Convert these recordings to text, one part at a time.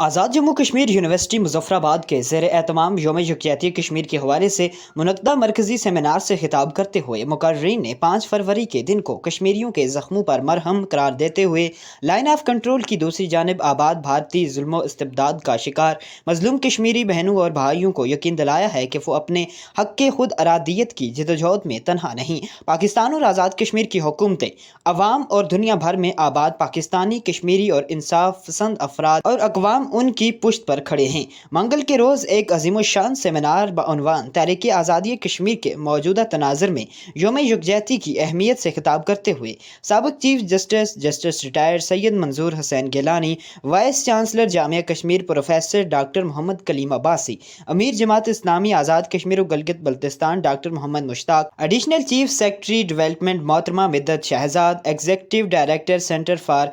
آزاد Jammu Kashmir university Muzaffarabad کے زیر اہتمام یوم یکجہتی کشمیر کے حوالے سے منعقدہ مرکزی سیمینار سے خطاب کرتے ہوئے مقررین نے 5 فروری کے دن کو کشمیریوں کے زخموں پر مرہم قرار دیتے ہوئے لائن آف کنٹرول کی دوسری جانب آباد بھارتی ظلم و استبداد کا شکار مظلوم کشمیری بہنوں اور بھائیوں کو یقین دلایا ہے کہ وہ اپنے حق خود ارادیت کی جدوجہد میں تنہا نہیں۔ پاکستان اور آزاد کشمیر کی حکومتیں عوام اور دنیا بھر میں آباد پاکستانی، کشمیری اور انصاف پسند افراد اور اقوام ان کی پشت پر کھڑے ہیں۔ منگل کے روز ایک عظیم الشان سیمینار بعنوان تحریک آزادی کشمیر کے موجودہ تناظر میں یوم یکجہتی کی اہمیت سے خطاب کرتے ہوئے سابق chief justice retired Syed Manzoor Hussain Gilani, vice chancellor Jamia Kashmir professor doctor Muhammad Kaleem Abbasi, Amir Jamaat Islami Azad Kashmir و Gilgit Baltistan doctor Muhammad Mushtaq, additional chief secretary development محترمہ Midhat Shahzad, executive director centre for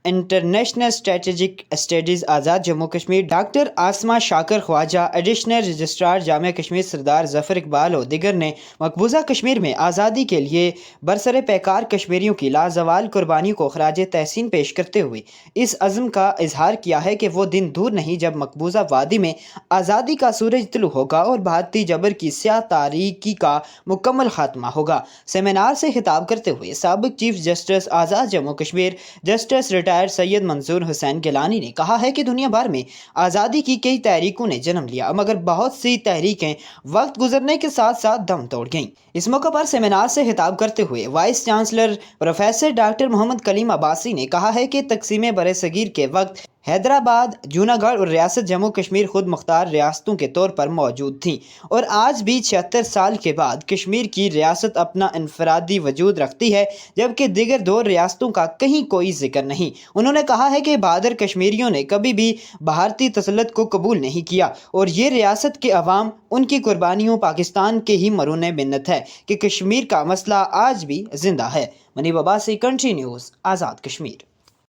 international strategic studies Azad Jammu Kashmir doctor Asma Shakir Khawaja, additional registrar Jamia Kashmir Sardar Zafar Iqbal و دیگر نے مقبوضہ کشمیر میں آزادی کے لیے برسر پیکار کشمیریوں کی لازوال قربانی کو خراج تحسین پیش کرتے ہوئے اس عزم کا اظہار کیا ہے کہ وہ دن دور نہیں جب مقبوضہ وادی میں آزادی کا سورج طلوع ہوگا اور بھارتی جبر کی سیاہ تاریکی کا مکمل خاتمہ ہوگا۔ سیمینار سے خطاب کرتے ہوئے سابق چیف جسٹس آزاد جموں کشمیر جسٹس ریٹائرڈ سید منظور حسین گیلانی نے کہا ہے کہ دنیا بھر میں آزادی کی کئی تحریکوں نے جنم لیا، مگر بہت سی تحریکیں وقت گزرنے کے ساتھ ساتھ دم توڑ گئیں۔ اس موقع پر سیمینار سے خطاب کرتے ہوئے vice chancellor professor doctor Muhammad Kaleem Abbasi نے کہا ہے کہ تقسیم برصغیر کے وقت حیدرآباد، جوناگڑھ اور ریاست جموں کشمیر خود مختار ریاستوں کے طور پر موجود تھیں، اور آج بھی 76 سال کے بعد کشمیر کی ریاست اپنا انفرادی وجود رکھتی ہے، جبکہ دیگر 2 ریاستوں کا کہیں کوئی ذکر نہیں۔ انہوں نے کہا ہے کہ بہادر کشمیریوں نے کبھی بھی بھارتی تسلط کو قبول نہیں کیا، اور یہ ریاست کے عوام ان کی قربانیوں پاکستان کے ہی مرہون منت ہے کہ کشمیر کا مسئلہ آج بھی زندہ ہے۔ منیب عباسی، کنٹری نیوز، آزاد کشمیر۔